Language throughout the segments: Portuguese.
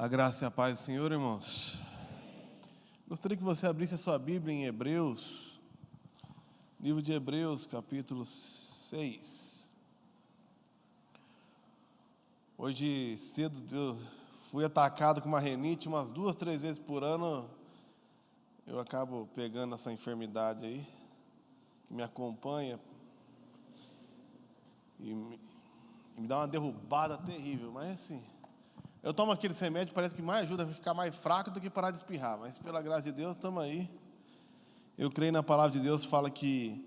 A graça e a paz do Senhor, irmãos. Gostaria que você abrisse a sua Bíblia em Hebreus, livro de Hebreus, capítulo 6. Hoje cedo eu fui atacado com uma rinite umas 2, 3 vezes por ano. Eu acabo pegando essa enfermidade aí, que me acompanha e me dá uma derrubada terrível, mas assim, eu tomo aquele remédio, parece que mais ajuda a ficar mais fraco do que parar de espirrar, mas pela graça de Deus, estamos aí. Eu creio na palavra de Deus, fala que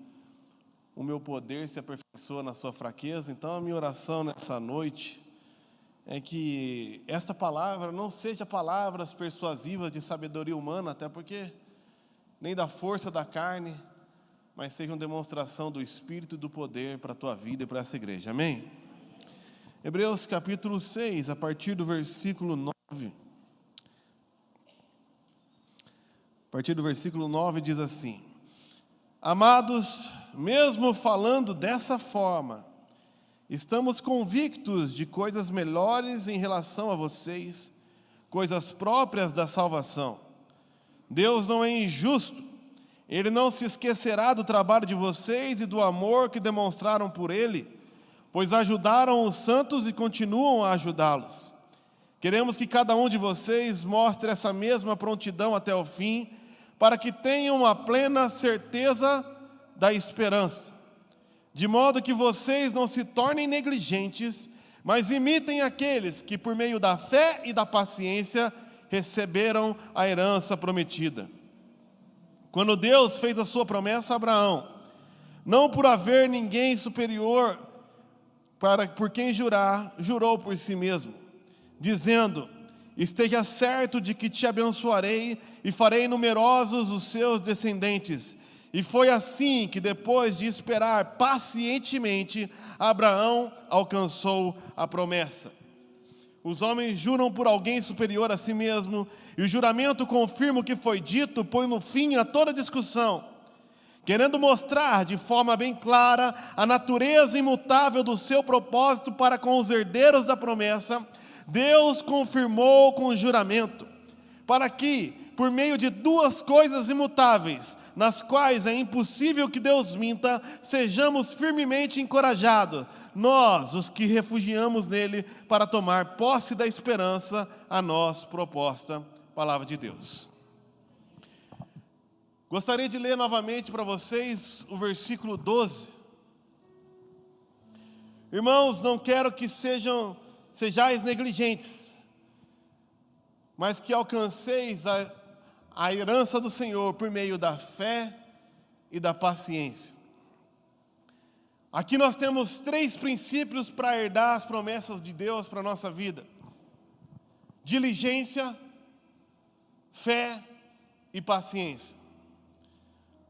o meu poder se aperfeiçoa na sua fraqueza. Então a minha oração nessa noite é que esta palavra não seja palavras persuasivas de sabedoria humana, até porque nem da força da carne, mas seja uma demonstração do Espírito e do poder para a tua vida e para essa igreja, amém? Hebreus capítulo 6, a partir do versículo 9. A partir do versículo 9 diz assim: Amados, mesmo falando dessa forma, estamos convictos de coisas melhores em relação a vocês, coisas próprias da salvação. Deus não é injusto, Ele não se esquecerá do trabalho de vocês e do amor que demonstraram por Ele, pois ajudaram os santos e continuam a ajudá-los. Queremos que cada um de vocês mostre essa mesma prontidão até o fim, para que tenham a plena certeza da esperança, de modo que vocês não se tornem negligentes, mas imitem aqueles que, por meio da fé e da paciência, receberam a herança prometida. Quando Deus fez a sua promessa a Abraão, não por haver ninguém superior por quem jurar, jurou por si mesmo, dizendo: esteja certo de que te abençoarei e farei numerosos os seus descendentes. E foi assim que, depois de esperar pacientemente, Abraão alcançou a promessa. Os homens juram por alguém superior a si mesmo, e o juramento confirma o que foi dito, pondo fim a toda discussão. Querendo mostrar de forma bem clara a natureza imutável do seu propósito para com os herdeiros da promessa, Deus confirmou com o juramento, para que, por meio de duas coisas imutáveis, nas quais é impossível que Deus minta, sejamos firmemente encorajados, nós, os que refugiamos nele, para tomar posse da esperança a nós proposta. Palavra de Deus. Gostaria de ler novamente para vocês o versículo 12. Irmãos, não quero que sejais negligentes, mas que alcanceis a herança do Senhor por meio da fé e da paciência. Aqui nós temos 3 princípios para herdar as promessas de Deus para a nossa vida: diligência, fé e paciência.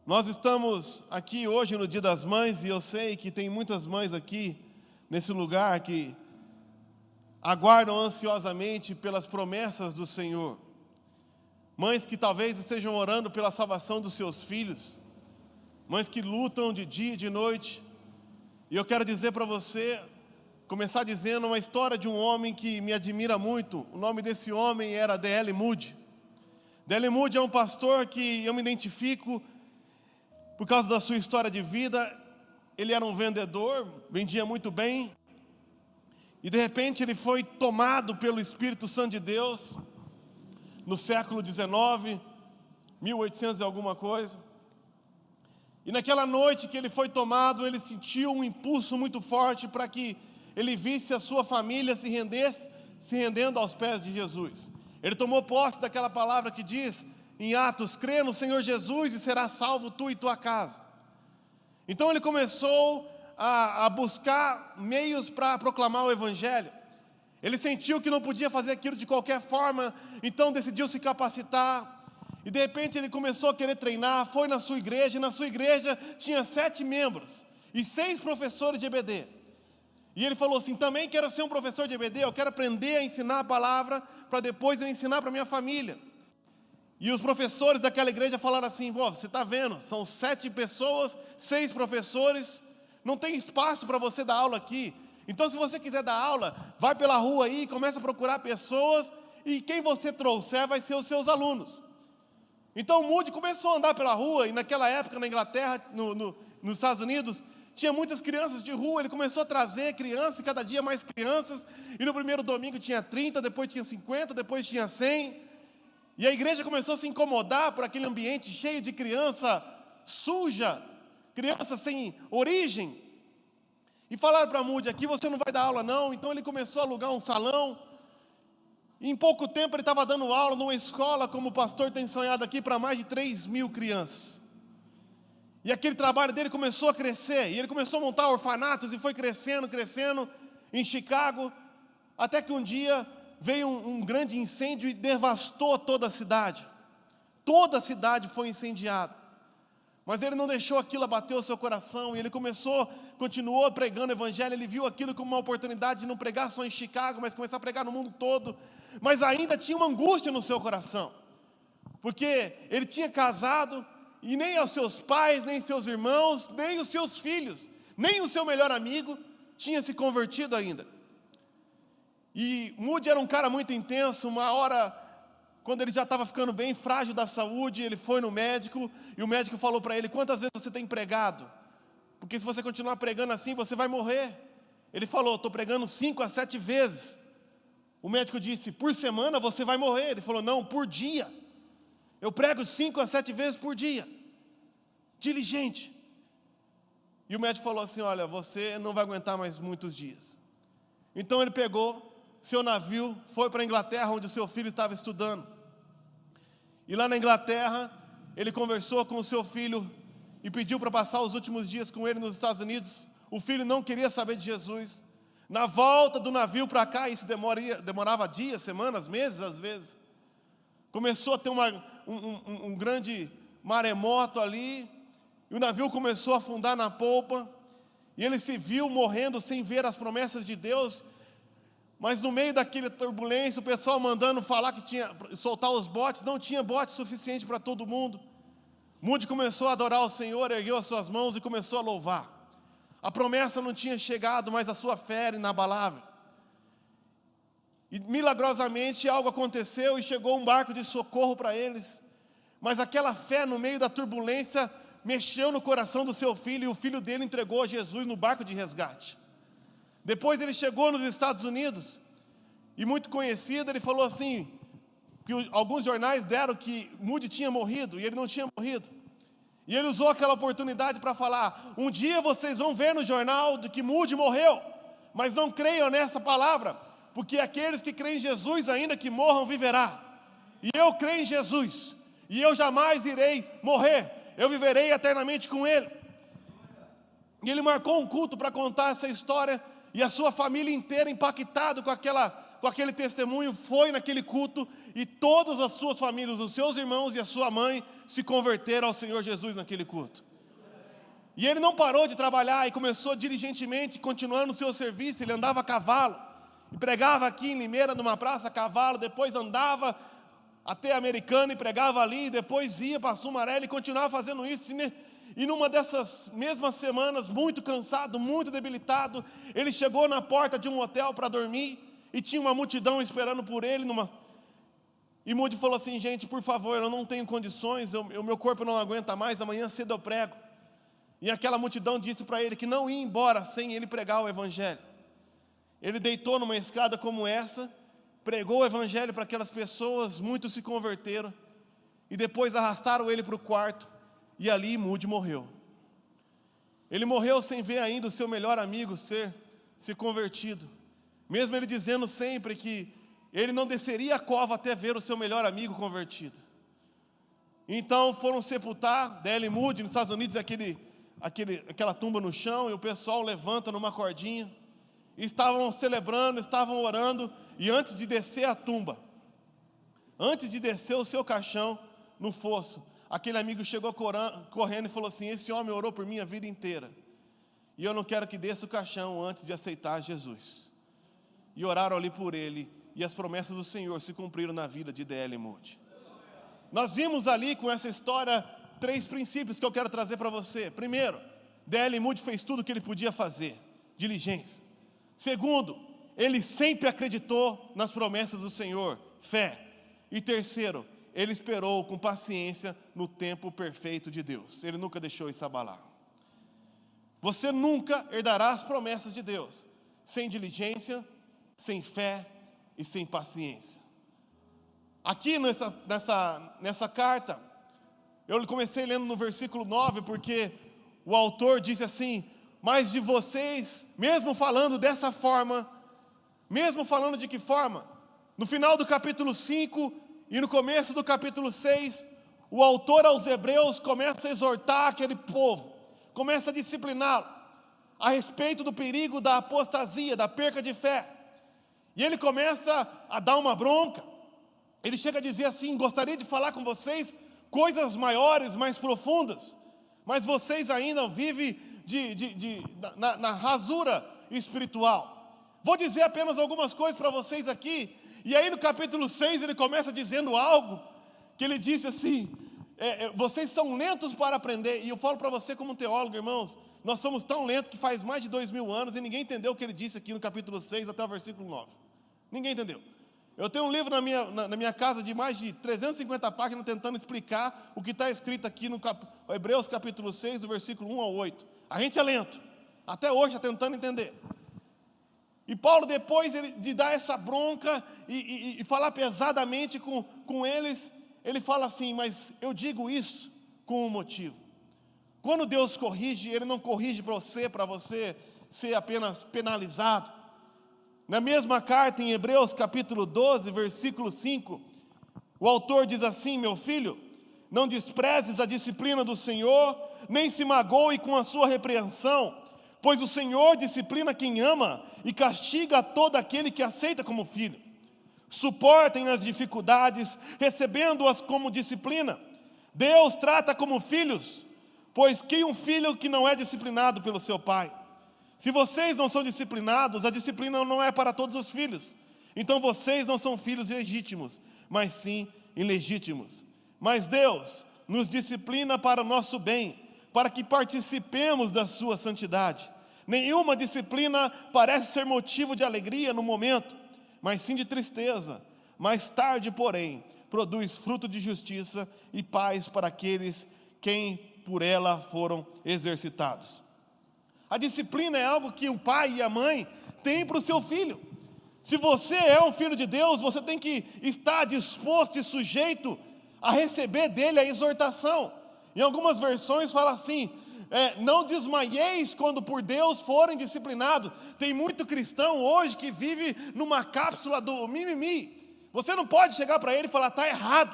Nós estamos aqui hoje no Dia das Mães, e eu sei que tem muitas mães aqui nesse lugar que aguardam ansiosamente pelas promessas do Senhor. Mães que talvez estejam orando pela salvação dos seus filhos, mães que lutam de dia e de noite. E eu quero dizer para você, começar dizendo uma história de um homem que me admira muito. O nome desse homem era D.L. Moody. D.L. Moody é um pastor que eu me identifico por causa da sua história de vida. Ele era um vendedor, vendia muito bem, e de repente ele foi tomado pelo Espírito Santo de Deus, no século XIX, 1800 e alguma coisa. E naquela noite que ele foi tomado, ele sentiu um impulso muito forte para que ele visse a sua família se rendendo aos pés de Jesus. Ele tomou posse daquela palavra que diz em Atos: crê no Senhor Jesus e serás salvo tu e tua casa. Então ele começou a buscar meios para proclamar o Evangelho. Ele sentiu que não podia fazer aquilo de qualquer forma, então decidiu se capacitar. E de repente ele começou a querer treinar, foi na sua igreja, e na sua igreja tinha 7 membros e 6 professores de EBD. E ele falou assim: também quero ser um professor de EBD, eu quero aprender a ensinar a palavra, para depois eu ensinar para minha família. E os professores daquela igreja falaram assim: você está vendo, são 7 pessoas, 6 professores, não tem espaço para você dar aula aqui. Então se você quiser dar aula, vai pela rua aí, começa a procurar pessoas e quem você trouxer vai ser os seus alunos. Então Moody começou a andar pela rua, e naquela época na Inglaterra, nos Estados Unidos, tinha muitas crianças de rua. Ele começou a trazer crianças, e cada dia mais crianças, e no primeiro domingo tinha 30, depois tinha 50, depois tinha 100, e a igreja começou a se incomodar por aquele ambiente cheio de criança suja, criança sem origem, e falaram para Moody: aqui você não vai dar aula não. Então ele começou a alugar um salão, e em pouco tempo ele estava dando aula numa escola, como o pastor tem sonhado aqui, para mais de 3.000 crianças. E aquele trabalho dele começou a crescer, e ele começou a montar orfanatos, e foi crescendo, crescendo, em Chicago, até que um dia veio um grande incêndio e devastou toda a cidade. Toda a cidade foi incendiada. Mas ele não deixou aquilo abater o seu coração, e ele continuou pregando o evangelho. Ele viu aquilo como uma oportunidade de não pregar só em Chicago, mas começar a pregar no mundo todo. Mas ainda tinha uma angústia no seu coração, porque ele tinha casado, e nem aos seus pais, nem seus irmãos, nem os seus filhos, nem o seu melhor amigo tinha se convertido ainda. E Moody era um cara muito intenso. Uma hora, quando ele já estava ficando bem frágil da saúde, ele foi no médico, e o médico falou para ele: quantas vezes você tem pregado? Porque se você continuar pregando assim, você vai morrer. Ele falou: estou pregando 5 a 7 vezes. O médico disse: por semana você vai morrer. Ele falou: não, por dia. Eu prego 5 a 7 vezes por dia. Diligente. E o médico falou assim: olha, você não vai aguentar mais muitos dias. Então ele pegou seu navio, foi para a Inglaterra, onde o seu filho estava estudando. E lá na Inglaterra, ele conversou com o seu filho e pediu para passar os últimos dias com ele nos Estados Unidos. O filho não queria saber de Jesus. Na volta do navio para cá, isso demorava dias, semanas, meses às vezes, começou a ter um grande maremoto ali, e o navio começou a afundar na polpa, e ele se viu morrendo sem ver as promessas de Deus. Mas no meio daquela turbulência, o pessoal mandando falar que tinha, soltar os botes, não tinha bote suficiente para todo mundo. Moody começou a adorar o Senhor, ergueu as suas mãos e começou a louvar. A promessa não tinha chegado, mas a sua fé era inabalável. E milagrosamente algo aconteceu, e chegou um barco de socorro para eles. Mas aquela fé no meio da turbulência mexeu no coração do seu filho, e o filho dele entregou a Jesus no barco de resgate. Depois ele chegou nos Estados Unidos, e muito conhecido, ele falou assim, que alguns jornais deram que Moody tinha morrido, e ele não tinha morrido. E ele usou aquela oportunidade para falar: um dia vocês vão ver no jornal de que Moody morreu, mas não creiam nessa palavra, porque aqueles que creem em Jesus, ainda que morram, viverá. E eu creio em Jesus, e eu jamais irei morrer, eu viverei eternamente com Ele. E ele marcou um culto para contar essa história, e a sua família inteira, impactada com aquele testemunho, foi naquele culto, e todas as suas famílias, os seus irmãos e a sua mãe, se converteram ao Senhor Jesus naquele culto. E ele não parou de trabalhar, e começou diligentemente, continuando o seu serviço. Ele andava a cavalo, e pregava aqui em Limeira, numa praça a cavalo, depois andava até Americana e pregava ali, depois ia para Sumaré, e continuava fazendo isso. E numa dessas mesmas semanas, muito cansado, muito debilitado, ele chegou na porta de um hotel para dormir, e tinha uma multidão esperando por ele. E Moody falou assim: gente, por favor, eu não tenho condições, o meu corpo não aguenta mais, amanhã cedo eu prego. E aquela multidão disse para ele que não ia embora sem ele pregar o evangelho. Ele deitou numa escada como essa, pregou o evangelho para aquelas pessoas, muitos se converteram, e depois arrastaram ele para o quarto, e ali Moody morreu. Ele morreu sem ver ainda o seu melhor amigo se convertido, mesmo ele dizendo sempre que ele não desceria a cova até ver o seu melhor amigo convertido. Então foram sepultar D.L. Moody nos Estados Unidos, aquela tumba no chão, e o pessoal levanta numa cordinha, e estavam celebrando, estavam orando, e antes de descer a tumba, antes de descer o seu caixão no fosso, aquele amigo chegou correndo e falou assim: esse homem orou por mim a vida inteira, e eu não quero que desça o caixão antes de aceitar Jesus. E oraram ali por ele, e as promessas do Senhor se cumpriram na vida de D.L. Moody. Nós vimos ali com essa história 3 princípios que eu quero trazer para você. Primeiro, D.L. Moody fez tudo o que ele podia fazer, diligência. Segundo, ele sempre acreditou nas promessas do Senhor, fé. E terceiro, ele esperou com paciência no tempo perfeito de Deus. Ele nunca deixou isso abalar. Você nunca herdará as promessas de Deus sem diligência, sem fé e sem paciência. Aqui nessa carta, eu comecei lendo no versículo 9, porque o autor disse assim: mas de vocês, mesmo falando dessa forma, mesmo falando de que forma? No final do capítulo 5 e no começo do capítulo 6, o autor aos Hebreus começa a exortar aquele povo, começa a discipliná-lo a respeito do perigo da apostasia, da perca de fé. E ele começa a dar uma bronca. Ele chega a dizer assim: gostaria de falar com vocês coisas maiores, mais profundas, mas vocês ainda vivem na rasura espiritual. Vou dizer apenas algumas coisas para vocês aqui. E aí no capítulo 6 ele começa dizendo algo, que ele disse assim: vocês são lentos para aprender. E eu falo para você como teólogo, irmãos, nós somos tão lentos que faz mais de 2000 anos e ninguém entendeu o que ele disse aqui no capítulo 6 até o versículo 9. Ninguém entendeu. Eu tenho um livro na minha casa de mais de 350 páginas tentando explicar o que está escrito aqui no Hebreus capítulo 6, do versículo 1 ao 8. A gente é lento, até hoje está tentando entender. E Paulo, depois de dar essa bronca e falar pesadamente com eles, ele fala assim: mas eu digo isso com um motivo. Quando Deus corrige, Ele não corrige para você ser apenas penalizado. Na mesma carta, em Hebreus capítulo 12, versículo 5, o autor diz assim: meu filho, não desprezes a disciplina do Senhor, nem se magoe com a sua repreensão, pois o Senhor disciplina quem ama e castiga todo aquele que aceita como filho. Suportem as dificuldades, recebendo-as como disciplina. Deus trata como filhos, pois que um filho que não é disciplinado pelo seu pai? Se vocês não são disciplinados, a disciplina não é para todos os filhos. Então vocês não são filhos legítimos, mas sim ilegítimos. Mas Deus nos disciplina para o nosso bem, para que participemos da sua santidade. Nenhuma disciplina parece ser motivo de alegria no momento, mas sim de tristeza. Mais tarde, porém, produz fruto de justiça e paz para aqueles quem por ela foram exercitados. A disciplina é algo que o pai e a mãe têm para o seu filho. Se você é um filho de Deus, você tem que estar disposto e sujeito a receber dele a exortação. Em algumas versões fala assim: não desmaieis quando por Deus forem disciplinados. Tem muito cristão hoje que vive numa cápsula do mimimi. Você não pode chegar para ele e falar: está errado,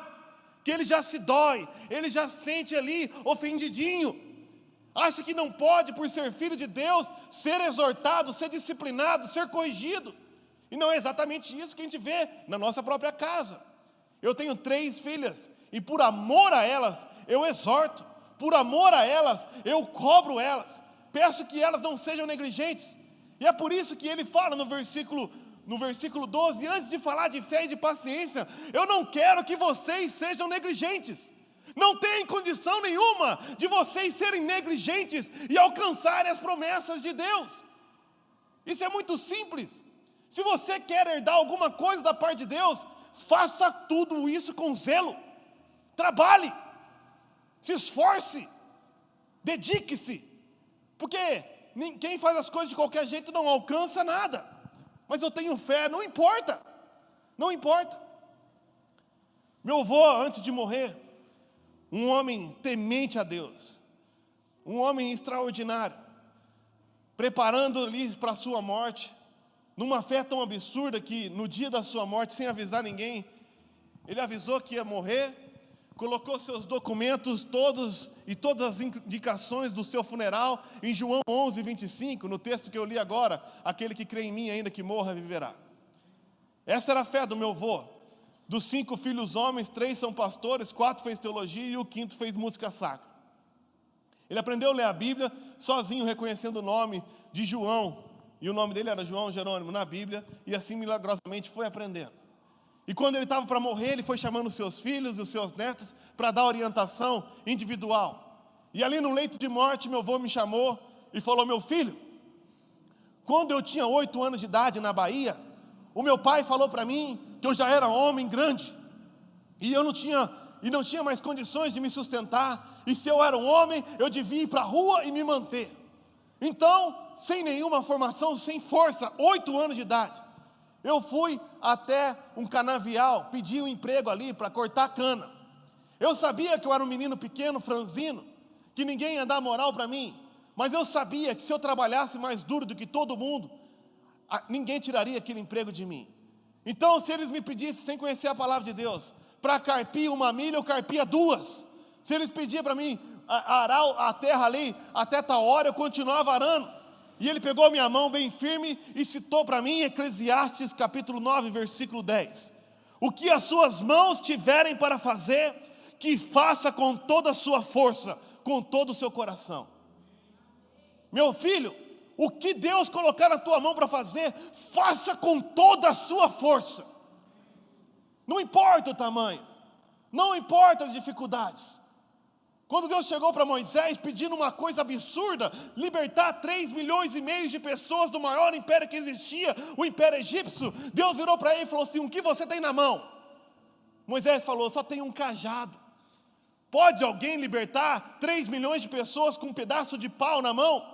que ele já se dói, ele já sente ali ofendidinho. Acha que não pode, por ser filho de Deus, ser exortado, ser disciplinado, ser corrigido. E não é exatamente isso que a gente vê na nossa própria casa. Eu tenho 3 filhas, e por amor a elas, eu exorto. Por amor a elas, eu cobro elas. Peço que elas não sejam negligentes. E é por isso que ele fala no versículo 12, antes de falar de fé e de paciência: eu não quero que vocês sejam negligentes. Não tem condição nenhuma de vocês serem negligentes e alcançarem as promessas de Deus. Isso é muito simples. Se você quer herdar alguma coisa da parte de Deus, faça tudo isso com zelo. Trabalhe, se esforce, dedique-se. Porque quem faz as coisas de qualquer jeito não alcança nada. Mas eu tenho fé, não importa. Não importa. Meu avô, antes de morrer, um homem temente a Deus, um homem extraordinário, preparando-lhe para a sua morte, numa fé tão absurda que no dia da sua morte, sem avisar ninguém, ele avisou que ia morrer, colocou seus documentos todos e todas as indicações do seu funeral em João 11, 25, no texto que eu li agora: aquele que crê em mim, ainda que morra, viverá. Essa era a fé do meu avô. Dos 5 filhos homens, 3 são pastores, 4 fez teologia e o 5º fez música sacra. Ele aprendeu a ler a Bíblia sozinho, reconhecendo o nome de João, e o nome dele era João Jerônimo na Bíblia, e assim milagrosamente foi aprendendo. E quando ele estava para morrer, ele foi chamando os seus filhos e os seus netos para dar orientação individual. E ali no leito de morte, meu avô me chamou e falou: meu filho, quando eu tinha 8 anos de idade na Bahia, o meu pai falou para mim que eu já era homem grande, e não tinha mais condições de me sustentar, e se eu era um homem, eu devia ir para a rua e me manter. Então, sem nenhuma formação, sem força, 8 anos de idade, eu fui até um canavial, pedi um emprego ali para cortar cana. Eu sabia que eu era um menino pequeno, franzino, que ninguém ia dar moral para mim, mas eu sabia que se eu trabalhasse mais duro do que todo mundo, ninguém tiraria aquele emprego de mim. Então, se eles me pedissem, sem conhecer a palavra de Deus, para carpir 1 milha, eu carpia 2. Se eles pediam para mim arar a terra ali até tal hora, eu continuava arando. E ele pegou minha mão bem firme e citou para mim Eclesiastes capítulo 9, versículo 10. O que as suas mãos tiverem para fazer, que faça com toda a sua força, com todo o seu coração. Meu filho, o que Deus colocar na tua mão para fazer, faça com toda a sua força. Não importa o tamanho, não importa as dificuldades. Quando Deus chegou para Moisés pedindo uma coisa absurda, libertar 3,5 milhões de pessoas do maior império que existia, o império egípcio, Deus virou para ele e falou assim: o que você tem na mão? Moisés falou: só tenho um cajado. Pode alguém libertar 3 milhões de pessoas com um pedaço de pau na mão?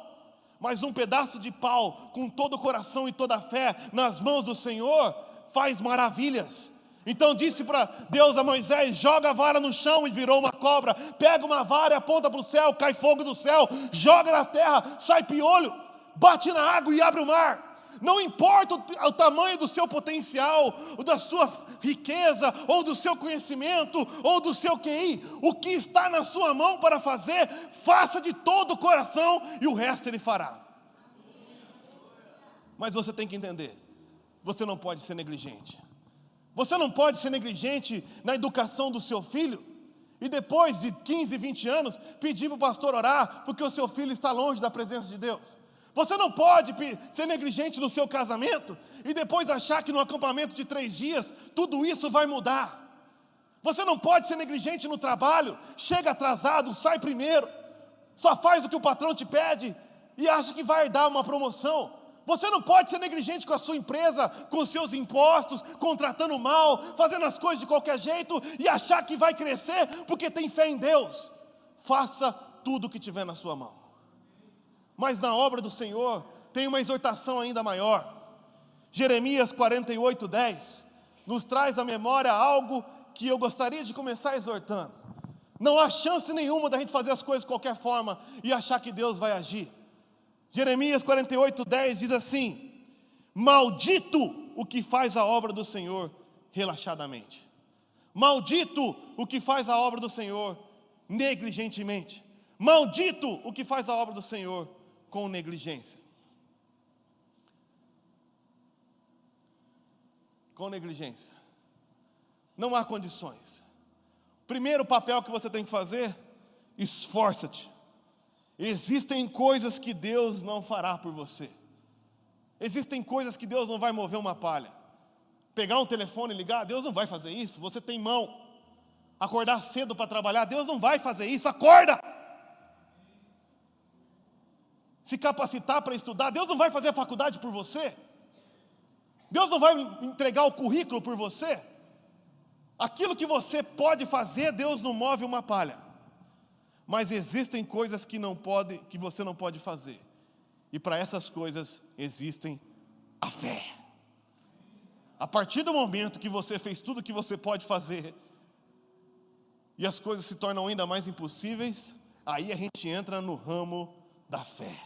Mas um pedaço de pau, com todo o coração e toda a fé, nas mãos do Senhor, faz maravilhas. Então disse para Deus a Moisés: joga a vara no chão, e virou uma cobra. Pega uma vara e aponta para o céu, cai fogo do céu. Joga na terra, sai piolho. Bate na água e abre o mar. Não importa o tamanho do seu potencial, ou da sua riqueza, ou do seu conhecimento, ou do seu QI, o que está na sua mão para fazer, faça de todo o coração, e o resto Ele fará. Mas você tem que entender, você não pode ser negligente. Você não pode ser negligente na educação do seu filho, e depois de 15, 20 anos, pedir para o pastor orar, porque o seu filho está longe da presença de Deus. Você não pode ser negligente no seu casamento, e depois achar que no acampamento de 3 dias, tudo isso vai mudar. Você não pode ser negligente no trabalho, chega atrasado, sai primeiro, só faz o que o patrão te pede, e acha que vai dar uma promoção. Você não pode ser negligente com a sua empresa, com os seus impostos, contratando mal, fazendo as coisas de qualquer jeito, e achar que vai crescer, porque tem fé em Deus. Faça tudo o que tiver na sua mão. Mas na obra do Senhor, tem uma exortação ainda maior. Jeremias 48, 10, nos traz à memória algo que eu gostaria de começar exortando. Não há chance nenhuma da gente fazer as coisas de qualquer forma, e achar que Deus vai agir. Jeremias 48, 10 diz assim: maldito o que faz a obra do Senhor relaxadamente. Maldito o que faz a obra do Senhor negligentemente. Maldito o que faz a obra do Senhor com negligência. Com negligência. Não há condições. Primeiro papel que você tem que fazer: esforça-te. Existem coisas que Deus não fará por você. Existem coisas que Deus não vai mover uma palha. Pegar um telefone e ligar, Deus não vai fazer isso. Você tem mão. Acordar cedo para trabalhar, Deus não vai fazer isso. Acorda! Se capacitar para estudar, Deus não vai fazer a faculdade por você. Deus não vai entregar o currículo por você. Aquilo que você pode fazer, Deus não move uma palha. Mas existem coisas que você não pode fazer. E para essas coisas existem a fé. A partir do momento que você fez tudo o que você pode fazer, e as coisas se tornam ainda mais impossíveis, aí a gente entra no ramo da fé.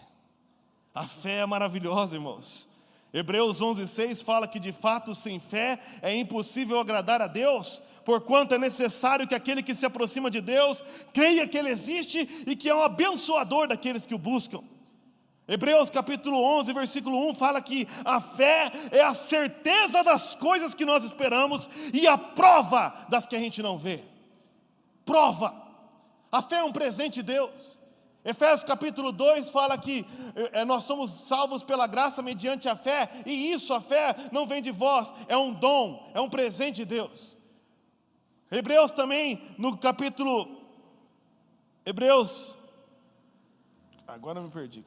A fé é maravilhosa, irmãos. Hebreus 11:6 fala que de fato sem fé é impossível agradar a Deus, porquanto é necessário que aquele que se aproxima de Deus creia que Ele existe e que é um abençoador daqueles que o buscam. Hebreus capítulo 11, versículo 1 fala que a fé é a certeza das coisas que nós esperamos e a prova das que a gente não vê. Prova. A fé é um presente de Deus. Efésios capítulo 2 fala que nós somos salvos pela graça mediante a fé, e isso, a fé, não vem de vós, é um dom, é um presente de Deus. Hebreus também, no capítulo, agora eu me perdi.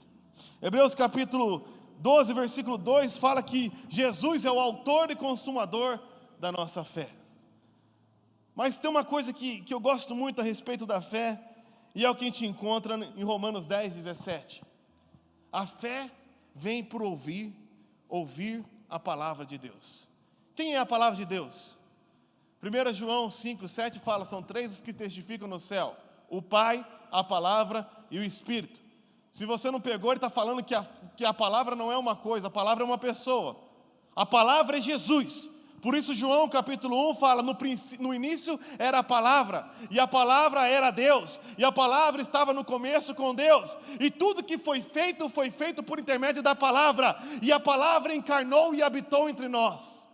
Hebreus capítulo 12, versículo 2, fala que Jesus é o autor e consumador da nossa fé. Mas tem uma coisa que eu gosto muito a respeito da fé, e é o que a gente encontra em Romanos 10, 17. A fé vem por ouvir a palavra de Deus. Quem é a palavra de Deus? 1 João 5, 7 fala, são três os que testificam no céu: o Pai, a palavra e o Espírito. Se você não pegou, ele está falando que a palavra não é uma coisa, a palavra é uma pessoa. A palavra é Jesus. Por isso João capítulo 1 fala, no início era a palavra, e a palavra era Deus, e a palavra estava no começo com Deus, e tudo que foi feito por intermédio da palavra, e a palavra encarnou e habitou entre nós.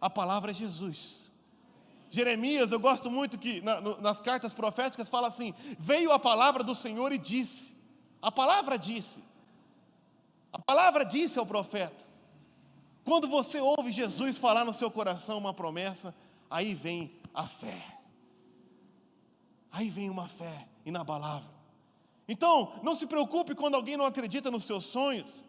A palavra é Jesus. Jeremias, eu gosto muito que nas cartas proféticas fala assim, veio a palavra do Senhor e disse. A palavra disse ao profeta. Quando você ouve Jesus falar no seu coração uma promessa, aí vem a fé. Aí vem uma fé inabalável. Então, não se preocupe quando alguém não acredita nos seus sonhos,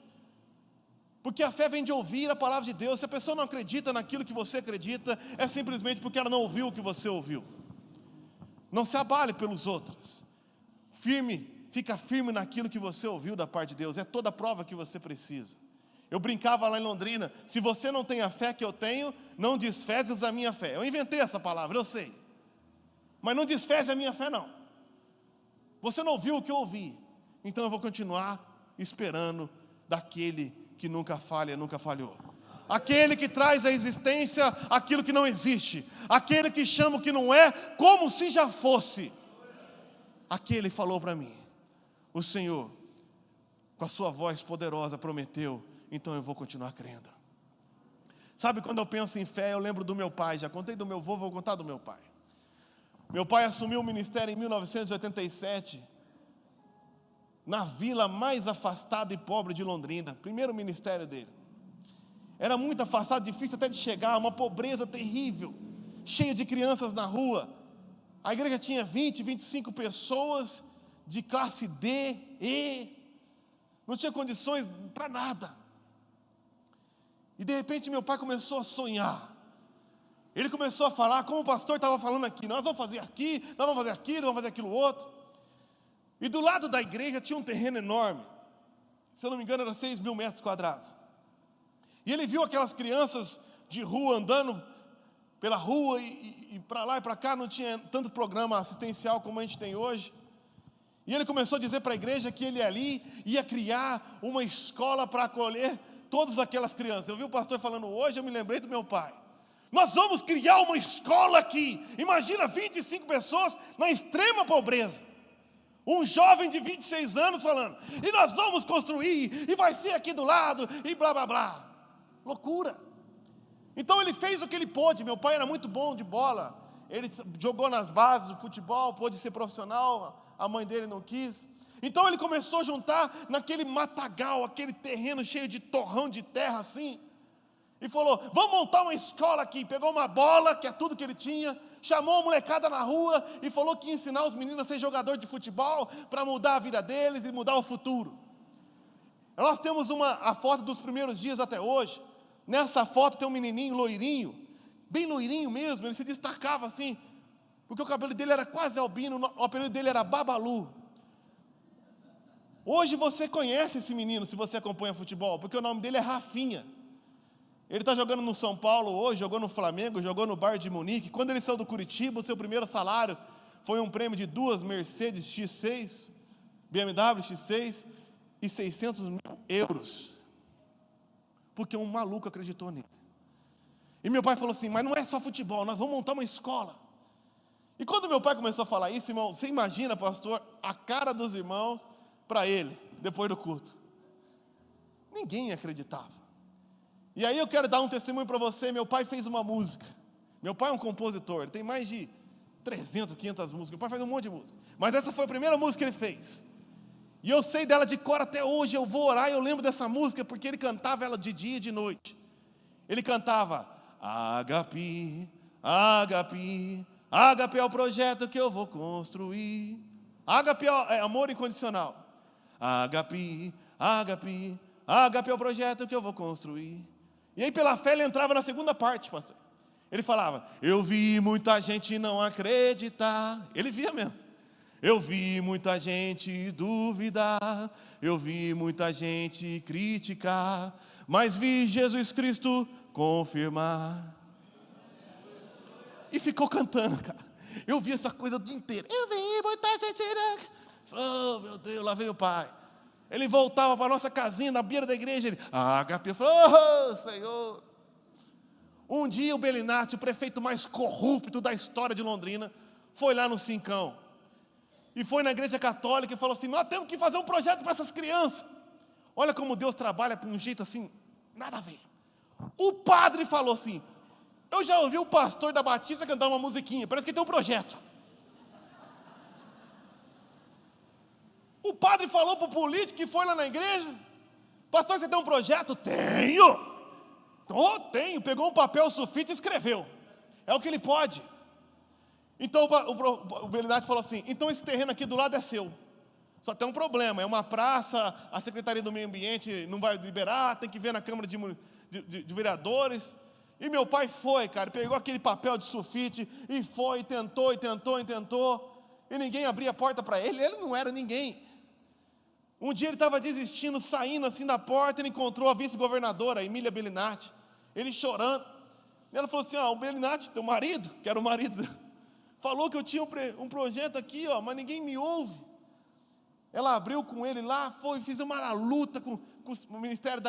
porque a fé vem de ouvir a palavra de Deus. Se a pessoa não acredita naquilo que você acredita, é simplesmente porque ela não ouviu o que você ouviu. Não se abale pelos outros. Fica firme naquilo que você ouviu da parte de Deus. É toda a prova que você precisa. Eu brincava lá em Londrina, se você não tem a fé que eu tenho, não desfezes a minha fé. Eu inventei essa palavra, eu sei. Mas não desfeze a minha fé não. Você não ouviu o que eu ouvi, então eu vou continuar esperando daquele que nunca falha, nunca falhou. Aquele que traz à existência aquilo que não existe. Aquele que chama o que não é, como se já fosse. Aquele falou para mim, o Senhor, com a sua voz poderosa, prometeu, então eu vou continuar crendo. Sabe, quando eu penso em fé, eu lembro do meu pai. Já contei do meu avô, vou contar do meu pai. Meu pai assumiu o ministério em 1987, na vila mais afastada e pobre de Londrina. Primeiro ministério dele. Era muito afastado, difícil até de chegar, uma pobreza terrível, cheia de crianças na rua. A igreja tinha 20, 25 pessoas, de classe D, E, não tinha condições para nada. E de repente meu pai começou a sonhar. Ele começou a falar, como o pastor estava falando aqui, nós vamos fazer aqui, nós vamos fazer aquilo, vamos fazer aquilo outro. E do lado da igreja tinha um terreno enorme, se eu não me engano era 6 mil metros quadrados. E ele viu aquelas crianças de rua andando pela rua e para lá e para cá, não tinha tanto programa assistencial como a gente tem hoje. E ele começou a dizer para a igreja que ele ali ia criar uma escola para acolher todas aquelas crianças. Eu vi o pastor falando hoje, eu me lembrei do meu pai. Nós vamos criar uma escola aqui. Imagina 25 pessoas na extrema pobreza. Um jovem de 26 anos falando, e nós vamos construir, e vai ser aqui do lado, e blá blá blá. Loucura. Então ele fez o que ele pôde. Meu pai era muito bom de bola. Ele jogou nas bases do futebol, pôde ser profissional, a mãe dele não quis. Então ele começou a juntar naquele matagal, aquele terreno cheio de torrão de terra assim, e falou, vamos montar uma escola aqui. Pegou uma bola, que é tudo que ele tinha, chamou a molecada na rua e falou que ia ensinar os meninos a ser jogador de futebol, para mudar a vida deles e mudar o futuro. Nós temos a foto dos primeiros dias até hoje. Nessa foto tem um menininho loirinho, bem loirinho mesmo, ele se destacava assim, porque o cabelo dele era quase albino, o apelido dele era Babalu. Hoje você conhece esse menino, se você acompanha futebol, porque o nome dele é Rafinha. Ele está jogando no São Paulo hoje, jogou no Flamengo, jogou no Bayern de Munique. Quando ele saiu do Curitiba, o seu primeiro salário foi um prêmio de 2 Mercedes X6, BMW X6 e 600 mil euros. Porque um maluco acreditou nele. E meu pai falou assim, mas não é só futebol, nós vamos montar uma escola. E quando meu pai começou a falar isso, irmão, você imagina, pastor, a cara dos irmãos para ele, depois do culto. Ninguém acreditava. E aí eu quero dar um testemunho para você. Meu pai fez uma música. Meu pai é um compositor, ele tem mais de 300, 500 músicas. Meu pai faz um monte de música. Mas essa foi a primeira música que ele fez. E eu sei dela de cor até hoje. Eu vou orar e eu lembro dessa música porque ele cantava ela de dia e de noite. Ele cantava Agape, Agape, Agape é o projeto que eu vou construir. Agape é amor incondicional. Agape, Agape, Agape é o projeto que eu vou construir. E aí pela fé ele entrava na segunda parte, pastor. Ele falava, eu vi muita gente não acreditar. Ele via mesmo. Eu vi muita gente duvidar, eu vi muita gente criticar, mas vi Jesus Cristo confirmar. E ficou cantando, cara. Eu vi essa coisa o dia inteiro. Eu vi muita gente... Oh, meu Deus, lá veio o pai. Ele voltava para a nossa casinha, na beira da igreja. Ele, HP, falou, oh, Senhor. Um dia o Belinati, o prefeito mais corrupto da história de Londrina, foi lá no Cincão. E foi na igreja católica e falou assim, nós temos que fazer um projeto para essas crianças. Olha como Deus trabalha por um jeito assim, nada a ver. O padre falou assim, eu já ouvi o pastor da Batista cantar uma musiquinha, parece que tem um projeto. O padre falou para o político que foi lá na igreja, pastor, você tem um projeto? Tenho. Oh, tenho. Pegou um papel sulfite e escreveu. É o que ele pode. Então o Belinati falou assim, então esse terreno aqui do lado é seu. Só tem um problema, é uma praça, a Secretaria do Meio Ambiente não vai liberar, tem que ver na Câmara de Vereadores. E meu pai foi, cara, pegou aquele papel de sulfite e foi, e tentou, e ninguém abria a porta para ele, ele não era ninguém. Um dia ele estava desistindo, saindo assim da porta, ele encontrou a vice-governadora, Emília Belinati, ele chorando. E ela falou assim, o Belinati, teu marido, que era o marido, falou que eu tinha um projeto aqui, mas ninguém me ouve. Ela abriu com ele lá, fiz uma luta com o Ministério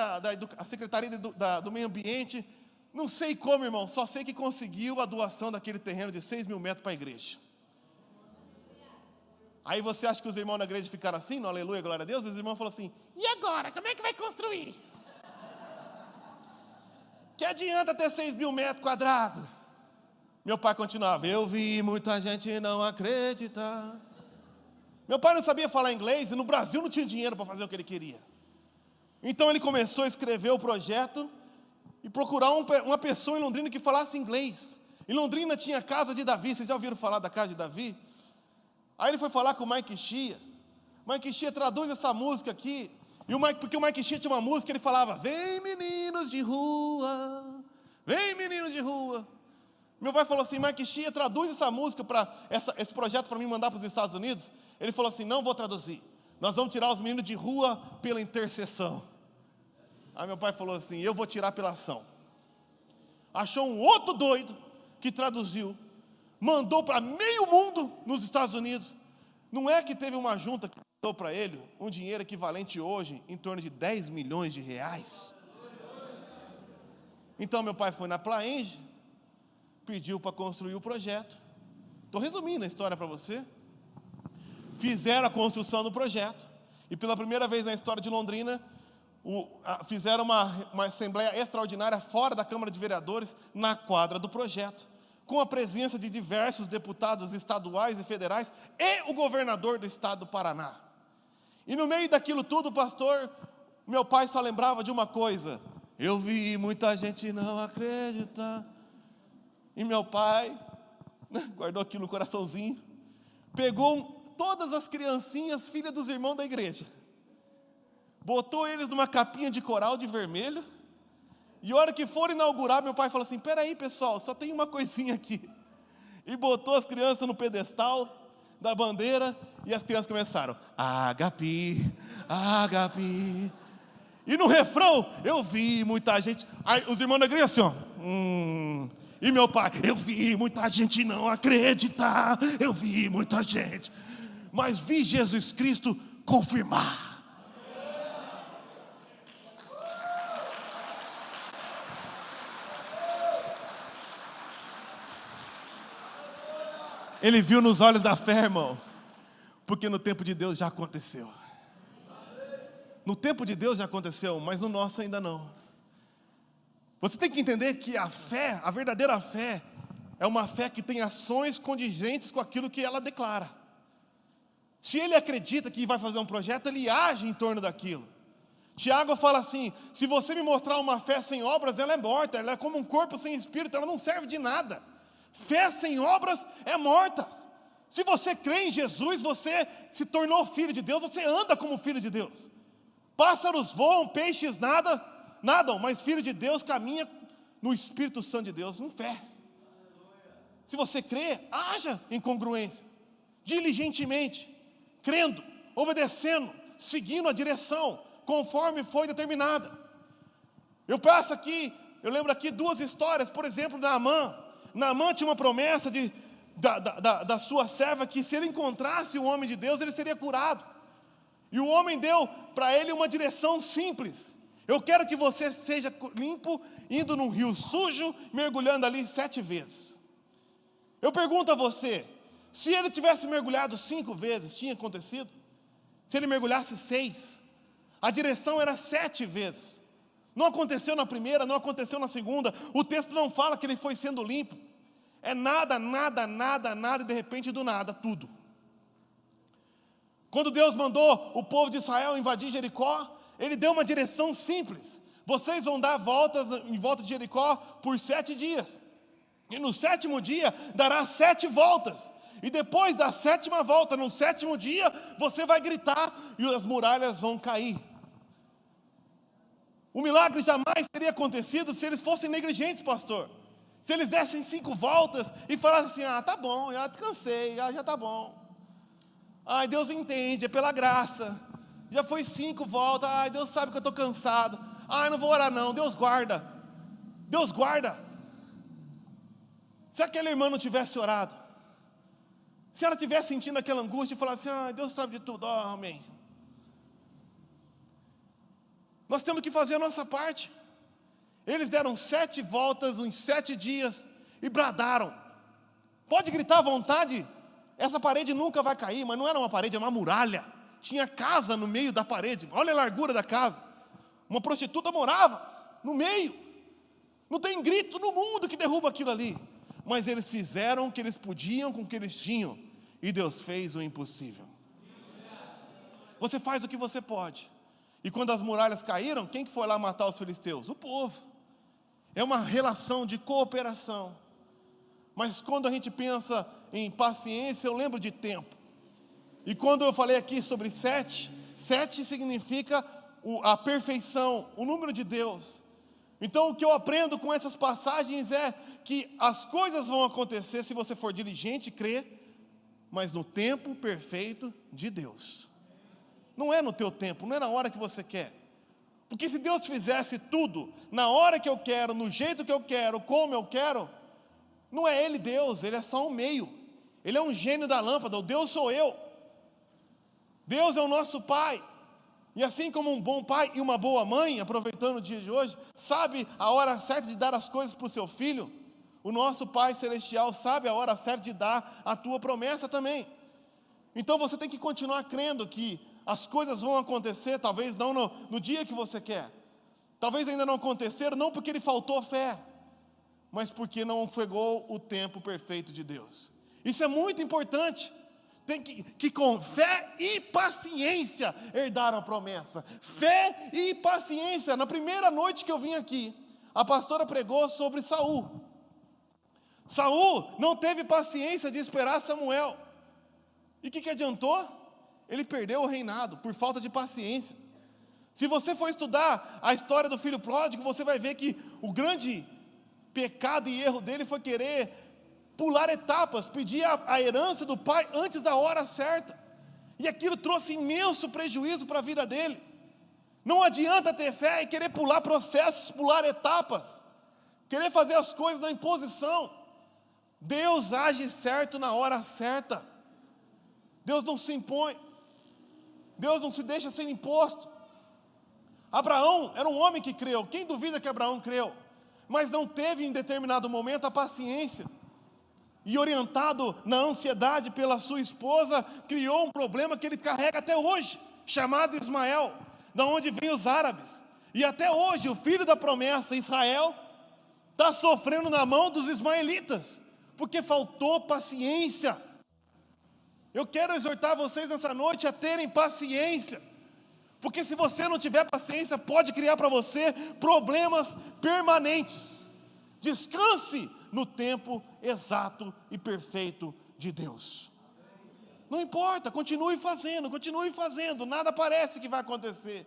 a Secretaria do Meio Ambiente. Não sei como, irmão, só sei que conseguiu a doação daquele terreno de 6 mil metros para a igreja. Aí você acha que os irmãos na igreja ficaram assim, no aleluia, glória a Deus? Os irmãos falaram assim, e agora, como é que vai construir? Que adianta ter 6 mil metros quadrados? Meu pai continuava, eu vi muita gente não acreditar. Meu pai não sabia falar inglês e no Brasil não tinha dinheiro para fazer o que ele queria. Então ele começou a escrever o projeto e procurar uma pessoa em Londrina que falasse inglês. Em Londrina tinha a casa de Davi, vocês já ouviram falar da casa de Davi? Aí ele foi falar com o Mike Shea. Mike Shea traduz essa música aqui. Porque o Mike Shea tinha uma música, ele falava, vem meninos de rua, vem meninos de rua. Meu pai falou assim, Mike Shea, traduz essa música, esse projeto para mim mandar para os Estados Unidos. Ele falou assim, não vou traduzir. Nós vamos tirar os meninos de rua pela intercessão. Aí meu pai falou assim, eu vou tirar pela ação. Achou um outro doido que traduziu. Mandou para meio mundo nos Estados Unidos. Não é que teve uma junta que mandou para ele um dinheiro equivalente hoje em torno de 10 milhões de reais. Então meu pai foi na Plaenge, pediu para construir o projeto. Estou resumindo a história para você. Fizeram a construção do projeto. E pela primeira vez na história de Londrina, fizeram uma assembleia extraordinária fora da Câmara de Vereadores, na quadra do projeto, com a presença de diversos deputados estaduais e federais e o governador do estado do Paraná. E no meio daquilo tudo, pastor, meu pai só lembrava de uma coisa, eu vi muita gente não acreditar. E meu pai, guardou aquilo no coraçãozinho, pegou todas as criancinhas, filhas dos irmãos da igreja, botou eles numa capinha de coral de vermelho, e a hora que for inaugurar, meu pai falou assim, peraí pessoal, só tem uma coisinha aqui. E botou as crianças no pedestal da bandeira, e as crianças começaram, Agape, Agape. E no refrão, eu vi muita gente, aí os irmãos da igreja assim, E meu pai, eu vi muita gente não acreditar, eu vi muita gente, mas vi Jesus Cristo confirmar. Ele viu nos olhos da fé, irmão, porque no tempo de Deus já aconteceu. No tempo de Deus já aconteceu, mas no nosso ainda não. Você tem que entender que a fé, a verdadeira fé, é uma fé que tem ações condigentes com aquilo que ela declara. Se ele acredita que vai fazer um projeto, ele age em torno daquilo. Tiago fala assim, se você me mostrar uma fé sem obras, ela é morta, ela é como um corpo sem espírito, ela não serve de nada. Fé sem obras é morta. Se você crê em Jesus, você se tornou filho de Deus, você anda como filho de Deus. Pássaros voam, peixes nadam, mas filho de Deus caminha no Espírito Santo de Deus, em fé. Se você crê, haja em congruência, diligentemente, crendo, obedecendo, seguindo a direção, conforme foi determinada. Eu lembro aqui duas histórias, por exemplo, Naamã. Naamã tinha uma promessa da sua serva, que se ele encontrasse o homem de Deus, ele seria curado. E o homem deu para ele uma direção simples: eu quero que você seja limpo, indo num rio sujo, mergulhando ali 7 vezes. Eu pergunto a você, se ele tivesse mergulhado 5 vezes, tinha acontecido? Se ele mergulhasse 6, a direção era 7 vezes. Não aconteceu na primeira, não aconteceu na segunda. O texto não fala que ele foi sendo limpo. É nada, e de repente do nada, tudo. Quando Deus mandou o povo de Israel invadir Jericó, Ele deu uma direção simples: vocês vão dar voltas em volta de Jericó por 7 dias. E no 7º dia dará 7 voltas. E depois da 7ª volta, no 7º dia, você vai gritar e as muralhas vão cair. O milagre jamais teria acontecido se eles fossem negligentes, pastor. Se eles dessem 5 voltas e falassem assim: tá bom, já cansei, já tá bom. Deus entende, é pela graça. Já foi 5 voltas, Deus sabe que eu estou cansado. Não vou orar não, Deus guarda. Deus guarda. Se aquela irmã não tivesse orado, se ela tivesse sentindo aquela angústia e falasse: Deus sabe de tudo, amém. Nós temos que fazer a nossa parte. Eles deram 7 voltas em 7 dias e bradaram. Pode gritar à vontade, essa parede nunca vai cair, mas não era uma parede, era uma muralha. Tinha casa no meio da parede, olha a largura da casa. Uma prostituta morava no meio. Não tem grito no mundo que derruba aquilo ali. Mas eles fizeram o que eles podiam com o que eles tinham, e Deus fez o impossível. Você faz o que você pode. E quando as muralhas caíram, quem que foi lá matar os filisteus? O povo. É uma relação de cooperação. Mas quando a gente pensa em paciência, eu lembro de tempo. E quando eu falei aqui sobre 7, 7 significa a perfeição, o número de Deus. Então o que eu aprendo com essas passagens é que as coisas vão acontecer se você for diligente e crer, mas no tempo perfeito de Deus. Não é no teu tempo, não é na hora que você quer. Porque se Deus fizesse tudo na hora que eu quero, no jeito que eu quero, como eu quero, não é Ele Deus, Ele é só um meio. Ele é um gênio da lâmpada, o Deus sou eu. Deus é o nosso Pai. E assim como um bom pai e uma boa mãe, aproveitando o dia de hoje, sabe a hora certa de dar as coisas para o seu filho, o nosso Pai Celestial sabe a hora certa de dar a tua promessa também. Então você tem que continuar crendo que as coisas vão acontecer, talvez não no dia que você quer. Talvez ainda não aconteceram, não porque lhe faltou fé, mas porque não chegou o tempo perfeito de Deus. Isso é muito importante. Tem que com fé e paciência herdaram a promessa. Fé e paciência. Na primeira noite que eu vim aqui, a pastora pregou sobre Saul. Saul não teve paciência de esperar Samuel. E o que adiantou? Ele perdeu o reinado por falta de paciência. Se você for estudar a história do filho pródigo, você vai ver que o grande pecado e erro dele foi querer pular etapas, pedir a herança do pai antes da hora certa. E aquilo trouxe imenso prejuízo para a vida dele. Não adianta ter fé e querer pular processos, pular etapas, querer fazer as coisas na imposição. Deus age certo na hora certa. Deus não se impõe. Deus não se deixa ser imposto. Abraão era um homem que creu. Quem duvida que Abraão creu? Mas não teve em determinado momento a paciência. E orientado na ansiedade pela sua esposa, criou um problema que ele carrega até hoje, chamado Ismael, da onde vêm os árabes. E até hoje o filho da promessa, Israel, está sofrendo na mão dos ismaelitas, porque faltou paciência. Eu quero exortar vocês nessa noite a terem paciência, porque se você não tiver paciência, pode criar para você problemas permanentes. Descanse no tempo exato e perfeito de Deus. Não importa, continue fazendo, nada parece que vai acontecer.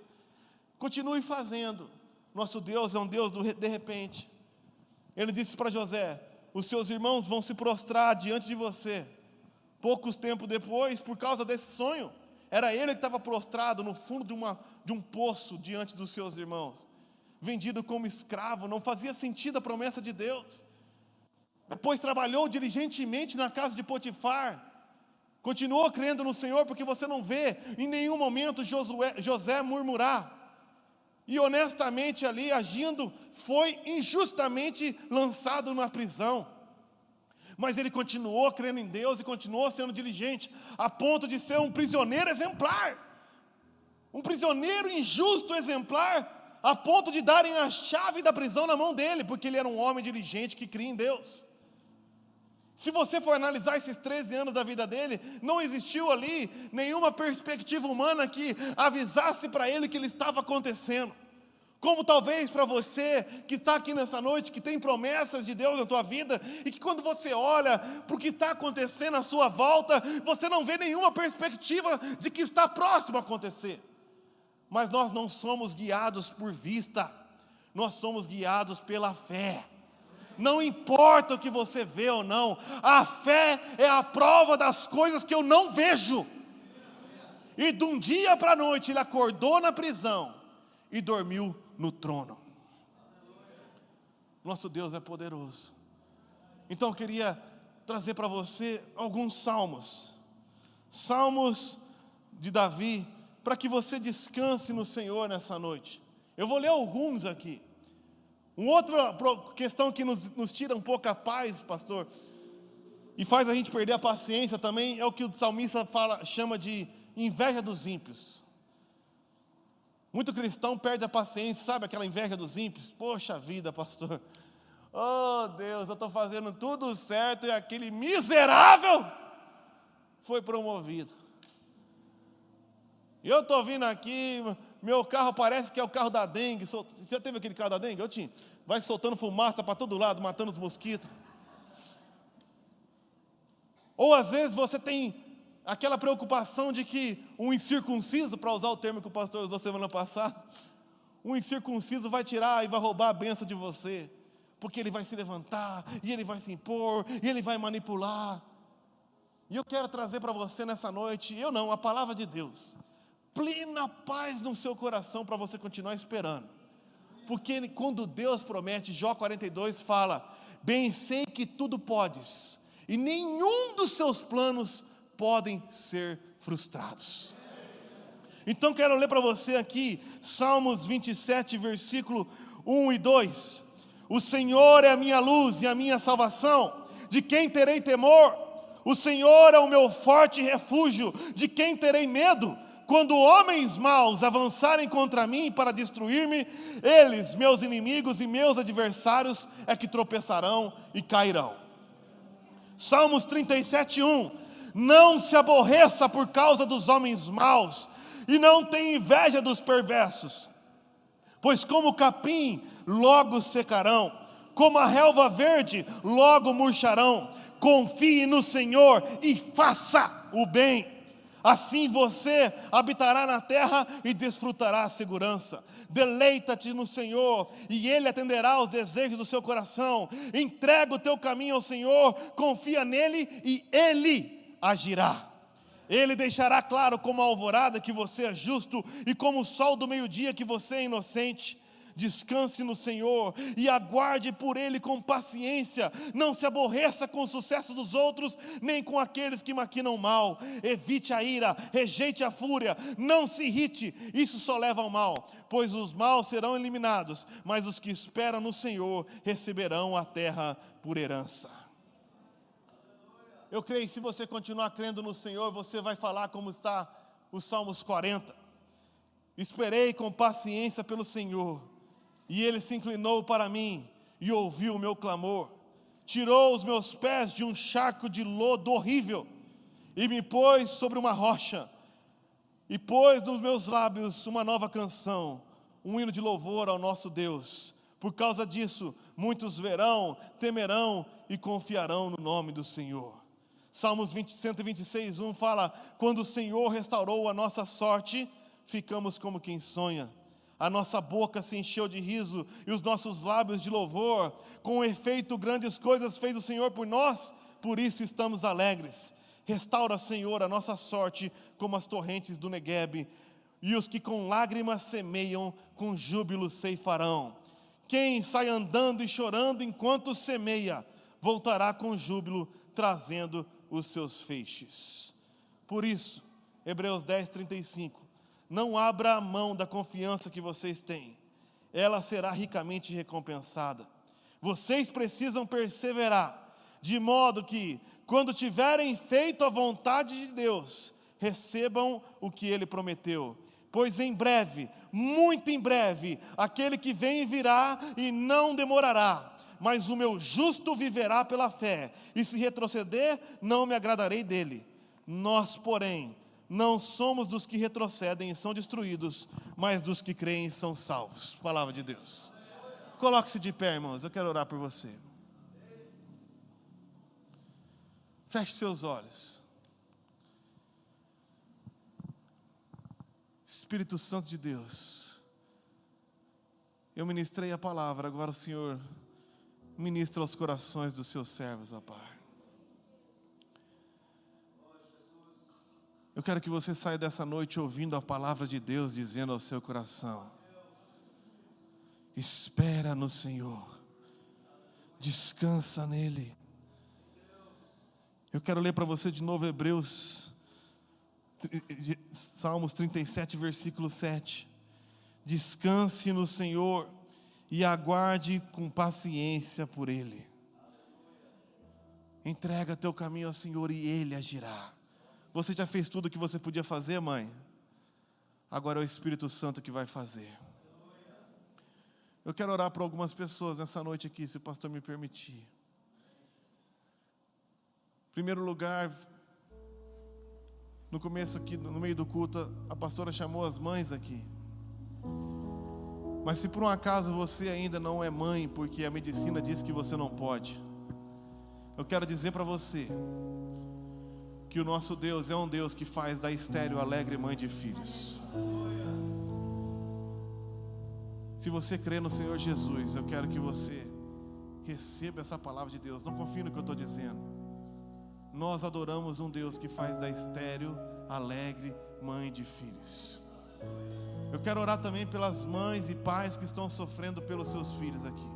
Continue fazendo. Nosso Deus é um Deus do de repente. Ele disse para José: os seus irmãos vão se prostrar diante de você. Poucos tempos depois, por causa desse sonho, era ele que estava prostrado no fundo de um poço diante dos seus irmãos, vendido como escravo. Não fazia sentido a promessa de Deus. Depois trabalhou diligentemente na casa de Potifar, continuou crendo no Senhor, porque você não vê em nenhum momento José murmurar. E honestamente ali, agindo, foi injustamente lançado na prisão. Mas ele continuou crendo em Deus e continuou sendo diligente, a ponto de ser um prisioneiro exemplar. Um prisioneiro injusto exemplar, a ponto de darem a chave da prisão na mão dele, porque ele era um homem diligente que cria em Deus. Se você for analisar esses 13 anos da vida dele, não existiu ali nenhuma perspectiva humana que avisasse para ele que ele estava acontecendo. Como talvez para você que está aqui nessa noite, que tem promessas de Deus na tua vida, e que quando você olha para o que está acontecendo à sua volta, você não vê nenhuma perspectiva de que está próximo a acontecer. Mas nós não somos guiados por vista, nós somos guiados pela fé. Não importa o que você vê ou não, a fé é a prova das coisas que eu não vejo. E de um dia para a noite ele acordou na prisão e dormiu no trono. Nosso Deus é poderoso. Então eu queria trazer para você alguns salmos de Davi, para que você descanse no Senhor nessa noite. Eu vou ler alguns aqui. Uma outra questão que nos tira um pouco a paz, pastor, e faz a gente perder a paciência também, é o que o salmista chama de inveja dos ímpios. Muito cristão perde a paciência, sabe aquela inveja dos ímpios? Poxa vida, pastor, oh Deus, eu estou fazendo tudo certo e aquele miserável foi promovido. E eu estou vindo aqui, meu carro parece que é o carro da dengue. Você já teve aquele carro da dengue? Eu tinha. Vai soltando fumaça para todo lado, matando os mosquitos. Ou às vezes você tem aquela preocupação de que um incircunciso, para usar o termo que o pastor usou semana passada, um incircunciso vai tirar e vai roubar a bênção de você, porque ele vai se levantar, e ele vai se impor, e ele vai manipular. E eu quero trazer para você nessa noite, a palavra de Deus, plena paz no seu coração para você continuar esperando. Porque quando Deus promete, Jó 42 fala: bem sei que tudo podes, e nenhum dos seus planos podem ser frustrados. Então quero ler para você aqui, Salmos 27, versículo 1 e 2. O Senhor é a minha luz e a minha salvação, de quem terei temor? O Senhor é o meu forte refúgio, de quem terei medo? Quando homens maus avançarem contra mim para destruir-me, eles, meus inimigos e meus adversários, é que tropeçarão e cairão. Salmos 37, 1. Não se aborreça por causa dos homens maus, e não tenha inveja dos perversos, pois como o capim logo secarão, como a relva verde logo murcharão. Confie no Senhor e faça o bem. Assim você habitará na terra e desfrutará a segurança. Deleita-te no Senhor e Ele atenderá aos desejos do seu coração. Entrega o teu caminho ao Senhor, confia nele e Ele agirá. Ele deixará claro como a alvorada que você é justo e como o sol do meio-dia que você é inocente. Descanse no Senhor e aguarde por Ele com paciência. Não se aborreça com o sucesso dos outros, nem com aqueles que maquinam mal. Evite a ira, rejeite a fúria, não se irrite, isso só leva ao mal. Pois os maus serão eliminados, mas os que esperam no Senhor receberão a terra por herança. Eu creio que se você continuar crendo no Senhor, você vai falar como está os Salmos 40. Esperei com paciência pelo Senhor, e Ele se inclinou para mim e ouviu o meu clamor. Tirou os meus pés de um charco de lodo horrível e me pôs sobre uma rocha. E pôs nos meus lábios uma nova canção, um hino de louvor ao nosso Deus. Por causa disso, muitos verão, temerão e confiarão no nome do Senhor. Salmos 126, 1 fala: quando o Senhor restaurou a nossa sorte, ficamos como quem sonha. A nossa boca se encheu de riso e os nossos lábios de louvor. Com efeito, grandes coisas fez o Senhor por nós, por isso estamos alegres. Restaura, Senhor, a nossa sorte como as torrentes do Neguebe, e os que com lágrimas semeiam, com júbilo ceifarão. Quem sai andando e chorando enquanto semeia, voltará com júbilo, trazendo os seus feixes. Por isso, Hebreus 10:35, não abra a mão da confiança que vocês têm, ela será ricamente recompensada. Vocês precisam perseverar, de modo que, quando tiverem feito a vontade de Deus, recebam o que Ele prometeu. Pois em breve, muito em breve, aquele que vem virá e não demorará. Mas o meu justo viverá pela fé, e se retroceder, não me agradarei dele. Nós, porém, não somos dos que retrocedem e são destruídos, mas dos que creem e são salvos. Palavra de Deus. Coloque-se de pé, irmãos, eu quero orar por você. Feche seus olhos. Espírito Santo de Deus, eu ministrei a palavra, agora o Senhor ministra aos corações dos seus servos, ó Pai. Eu quero que você saia dessa noite ouvindo a palavra de Deus, dizendo ao seu coração: espera no Senhor, descansa nele. Eu quero ler para você de novo Salmos 37, versículo 7. Descanse no Senhor e aguarde com paciência por Ele. Entrega teu caminho ao Senhor e Ele agirá. Você já fez tudo o que você podia fazer, mãe? Agora é o Espírito Santo que vai fazer. Eu quero orar por algumas pessoas nessa noite aqui, se o pastor me permitir. Em primeiro lugar, no começo aqui, no meio do culto, a pastora chamou as mães aqui. Mas se por um acaso você ainda não é mãe, porque a medicina diz que você não pode, eu quero dizer para você que o nosso Deus é um Deus que faz da estéril alegre mãe de filhos. Se você crê no Senhor Jesus, eu quero que você receba essa palavra de Deus. Não confie no que eu estou dizendo. Nós adoramos um Deus que faz da estéril alegre mãe de filhos. Eu quero orar também pelas mães e pais que estão sofrendo pelos seus filhos aqui.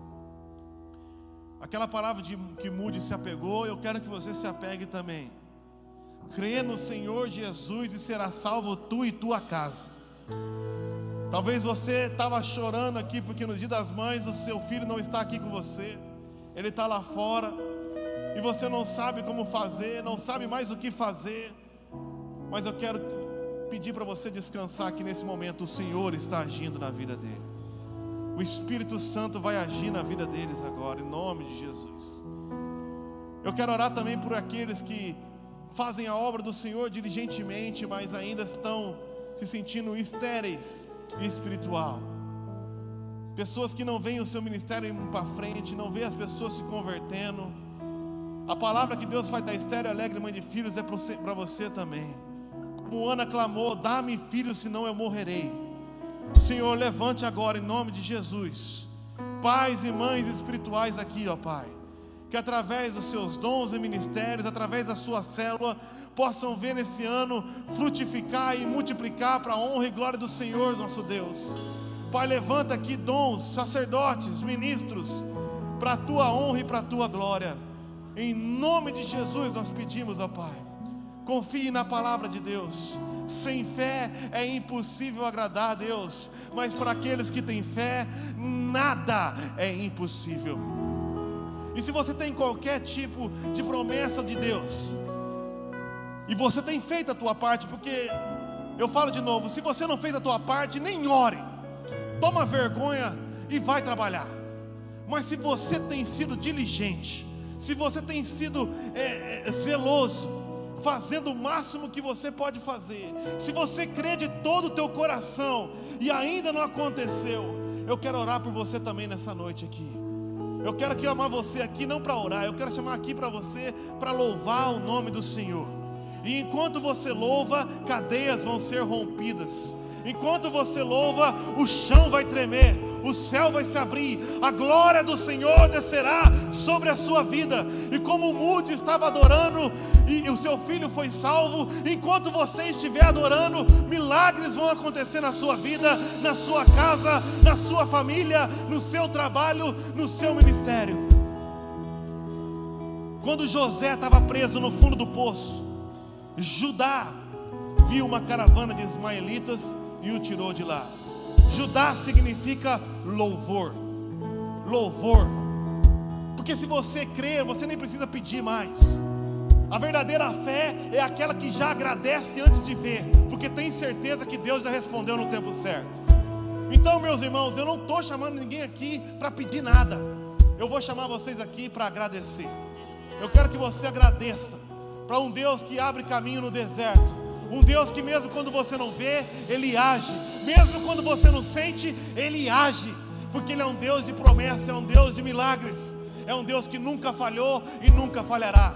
Aquela palavra que Mude se apegou, eu quero que você se apegue também. Crê no Senhor Jesus e será salvo tu e tua casa. Talvez você estava chorando aqui porque no dia das mães o seu filho não está aqui com você, ele está lá fora, e você não sabe como fazer, não sabe mais o que fazer. Mas eu quero pedir para você descansar aqui nesse momento. O Senhor está agindo na vida dele. O Espírito Santo vai agir na vida deles agora, em nome de Jesus. Eu quero orar também por aqueles que fazem a obra do Senhor diligentemente, mas ainda estão se sentindo estéreis e espiritual. Pessoas que não veem o seu ministério indo para frente, não veem as pessoas se convertendo. A palavra que Deus faz da estéril alegre mãe de filhos é para você também. Como Ana clamou: dá-me filhos, senão eu morrerei. Senhor, levante agora em nome de Jesus pais e mães espirituais aqui, ó Pai, que através dos seus dons e ministérios, através da sua célula, possam ver nesse ano frutificar e multiplicar para a honra e glória do Senhor nosso Deus. Pai, levanta aqui dons, sacerdotes, ministros, para a tua honra e para a tua glória. Em nome de Jesus nós pedimos, ó Pai, confie na palavra de Deus. Sem fé é impossível agradar a Deus, mas para aqueles que têm fé, nada é impossível. E se você tem qualquer tipo de promessa de Deus, e você tem feito a tua parte, porque, eu falo de novo, se você não fez a tua parte, nem ore, toma vergonha e vai trabalhar. Mas se você tem sido diligente, se você tem sido zeloso, fazendo o máximo que você pode fazer, se você crê de todo o teu coração e ainda não aconteceu, eu quero orar por você também nessa noite aqui. Eu quero chamar você aqui não para orar, eu quero chamar aqui para você para louvar o nome do Senhor. E enquanto você louva, cadeias vão ser rompidas. Enquanto você louva, o chão vai tremer, o céu vai se abrir, a glória do Senhor descerá sobre a sua vida. E como o Moody estava adorando e o seu filho foi salvo, enquanto você estiver adorando, milagres vão acontecer na sua vida, na sua casa, na sua família, no seu trabalho, no seu ministério. Quando José estava preso no fundo do poço, Judá viu uma caravana de ismaelitas e o tirou de lá. Judá significa louvor. Louvor. Porque se você crer, você nem precisa pedir mais. A verdadeira fé é aquela que já agradece antes de ver, porque tem certeza que Deus já respondeu no tempo certo. Então, meus irmãos, eu não estou chamando ninguém aqui para pedir nada. Eu vou chamar vocês aqui para agradecer. Eu quero que você agradeça para um Deus que abre caminho no deserto. Um Deus que mesmo quando você não vê, Ele age. Mesmo quando você não sente, Ele age. Porque Ele é um Deus de promessa, é um Deus de milagres. É um Deus que nunca falhou e nunca falhará.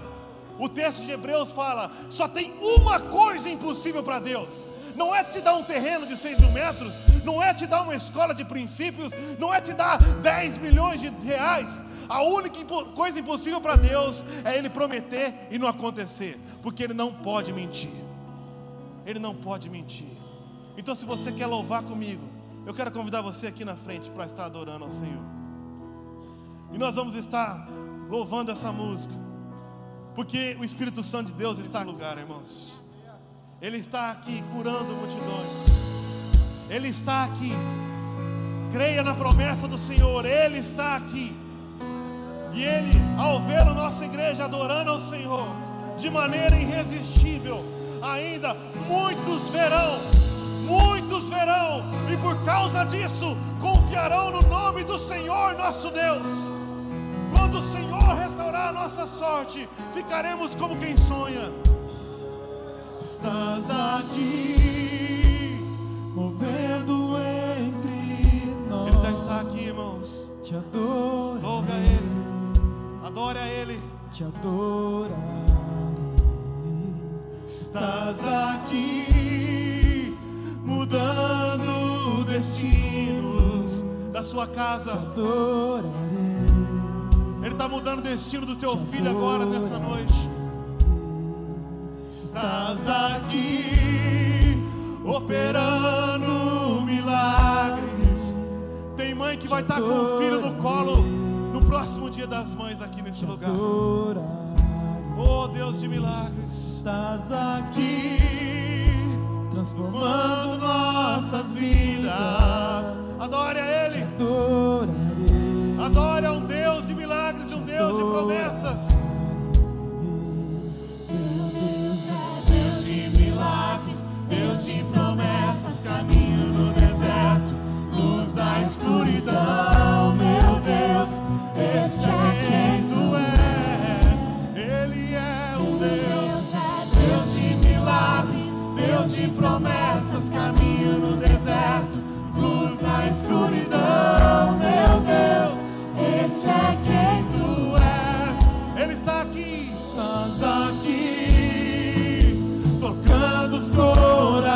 O texto de Hebreus fala, só tem uma coisa impossível para Deus. Não é te dar um terreno de 6.000 metros, não é te dar uma escola de princípios, não é te dar 10 milhões de reais. A única coisa impossível para Deus é Ele prometer e não acontecer. Porque Ele não pode mentir. Ele não pode mentir. Então, se você quer louvar comigo, eu quero convidar você aqui na frente para estar adorando ao Senhor. E nós vamos estar louvando essa música, porque o Espírito Santo de Deus está no lugar, irmãos. Ele está aqui curando multidões. Ele está aqui. Creia na promessa do Senhor. Ele está aqui. E Ele, ao ver a nossa igreja adorando ao Senhor de maneira irresistível, ainda muitos verão, e por causa disso confiarão no nome do Senhor nosso Deus. Quando o Senhor restaurar a nossa sorte, ficaremos como quem sonha. Estás aqui, movendo entre nós. Ele já está aqui, irmãos. Te adorarei. Louve a Ele, adore a Ele. Te adorarei. Estás aqui, mudando destinos da sua casa. Te adorarei. Ele está mudando o destino do seu filho agora, nessa noite. Estás aqui, operando milagres. Tem mãe que vai estar com o filho no colo no próximo dia das mães aqui nesse lugar. Oh, Deus de milagres. Estás aqui, transformando nossas vidas. Adore a Ele. Adore a um Deus de milagres e um Deus de promessas. Deus de milagres, Deus de promessas, caminho no deserto, luz da escuridão. Meu Deus, esse é quem Tu és. Ele é um Deus, Deus de milagres, Deus de promessas, caminho no deserto, luz na escuridão. Meu Deus, esse é quem Tu és. Ele está aqui. Estás aqui, tocando os corações.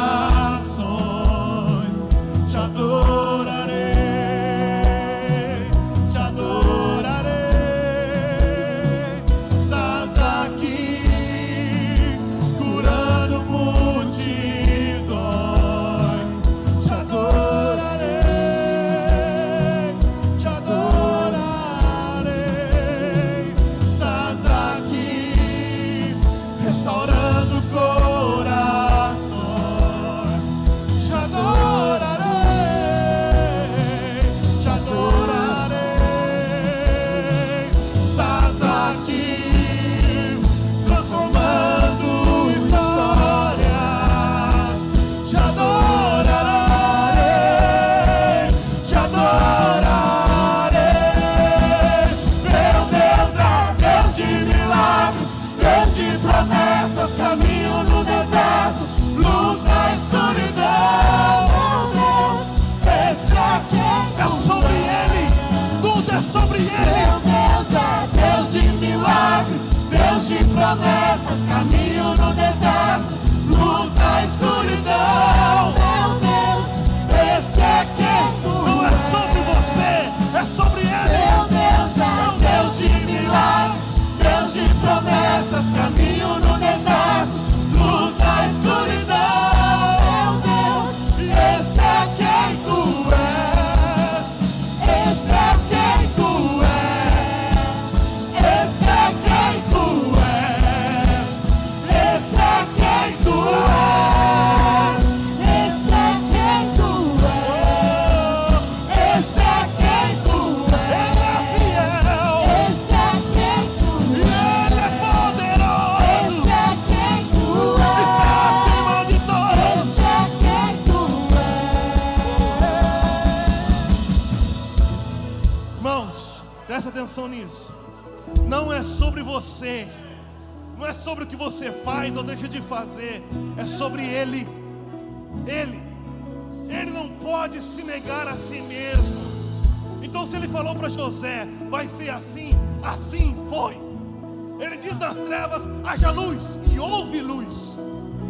Te adorarei, te adorarei. Estás aqui, curando multidões. Te adorarei, te adorarei. Estás aqui, restaurando corações. Te adorarei, te adorarei. Estás aqui, transformando histórias. Te adorarei, te adorarei. Meu Deus é Deus de milagres, Deus de promessas, caminho no deserto, luz na escuridão. Meu Deus, esse é quem É sobre Ele. Tudo é sobre Ele. Meu Deus é Deus de milagres, Deus de promessas, caminho no deserto, luz na escuridão. Meu Deus, atenção nisso. Não é sobre você, não é sobre o que você faz ou deixa de fazer, é sobre Ele. Ele não pode se negar a si mesmo. Então, se Ele falou para José, vai ser assim, assim foi. Ele diz das trevas, haja luz, e houve luz.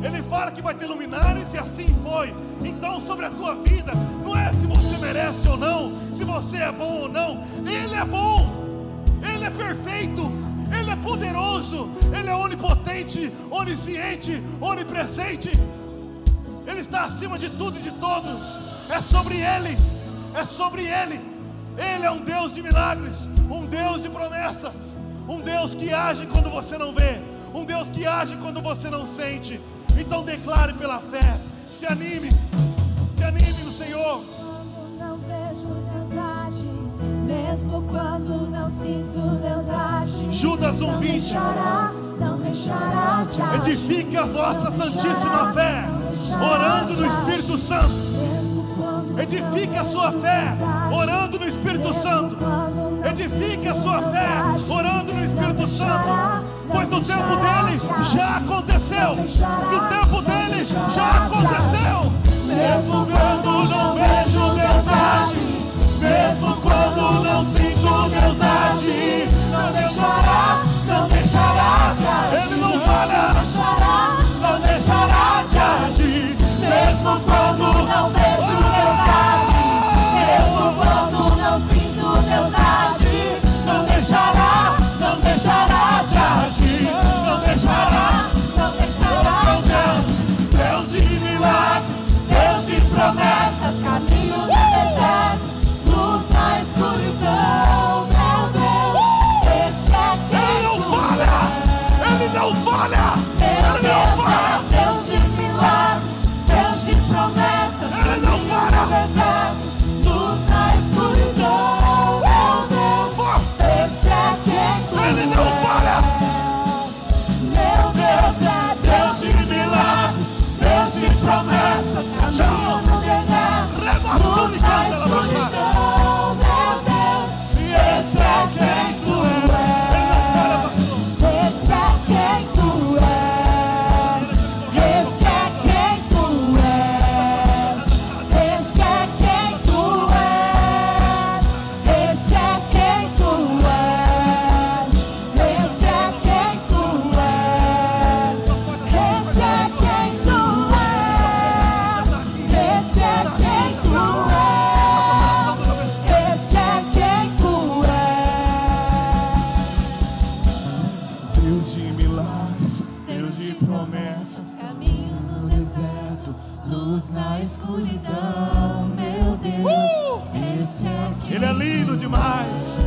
Ele fala que vai ter luminares, e assim foi. Então, sobre a tua vida, não é se você merece ou não, se você é bom ou não. Ele é bom, Ele é perfeito, Ele é poderoso, Ele é onipotente, onisciente, onipresente. Ele está acima de tudo e de todos. É sobre Ele, é sobre Ele. Ele é um Deus de milagres, um Deus de promessas, um Deus que age quando você não vê, um Deus que age quando você não sente. Então declare pela fé, se anime no Senhor. Quando não vejo, Deus age, mesmo quando não sinto, Deus age. Judas 1:20. Não deixarás de agir. Edifique a vossa santíssima fé, orando no Espírito Santo. Edifique a sua fé, orando no Espírito Santo. Edifique a sua fé, orando no Espírito Santo. Pois no tempo dele já aconteceu. No tempo dele já aconteceu. Mesmo quando não vejo, Deus age. Mesmo quando não sinto, Deus age. Não deixará de agir. Ele não falha. Não deixará de agir. Mesmo quando não vejo, Deus age. Mesmo quando não sinto, Deus age. Não deixará de agir. Não deixará. Oh, Deus de milagres, Deus de promessas, caminho no deserto, luz na escuridão, meu Deus, esse é quem Ele não tu falha. és. Ele não falha. Meu Ele não Deus falha. é Deus de milagres, Deus de promessas, Ele não caminho falha. no deserto, luz na escuridão, meu Deus, esse é quem tu Ele não falha. és. Meu Deus é Deus de milagres, Deus de promessas, caminho no deserto, luz na escuridão, meu Deus, esse é quem tu és. Esse é quem tu és. Esse é quem tu és. Esse é quem tu és. Esse é quem tu és. Esse é quem tu és. Esse é quem tu és. Esse é quem tu és. Esse é quem tu és. Deus de milagres, Deus de promessas. Caminho no Deserto, luz na escuridão, meu Deus, esse é quem Ele é lindo demais.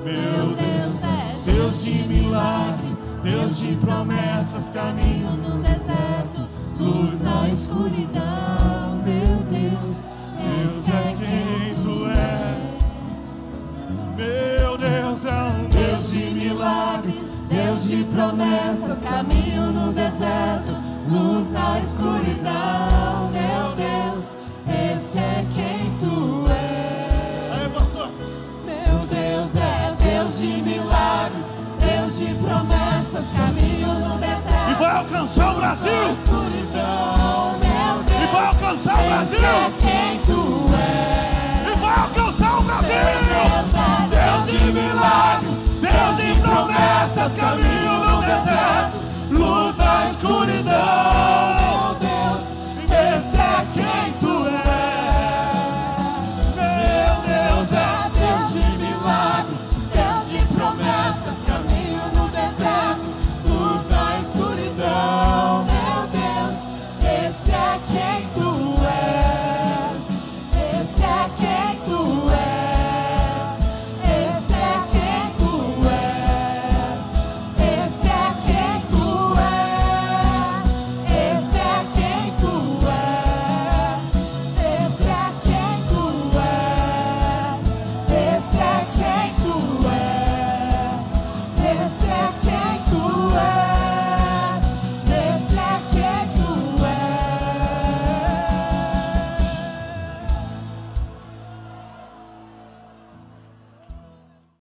Meu Deus, Deus de milagres, Deus de promessas, caminho no deserto, luz na escuridão, meu Deus, esse é quem tu és. Meu Deus é um Deus de milagres, Deus de promessas, caminho no deserto, luz na escuridão, meu Deus, esse é quem tu és. Aí, pastor. Meu Deus é Deus de milagres, Deus de promessas, caminho no E deserto, vai alcançar o na Brasil. escuridão, meu Deus, E vai alcançar o esse Brasil. é quem tu és. E vai alcançar o Brasil. Deus de milagres, Deus de promessas, caminho no deserto.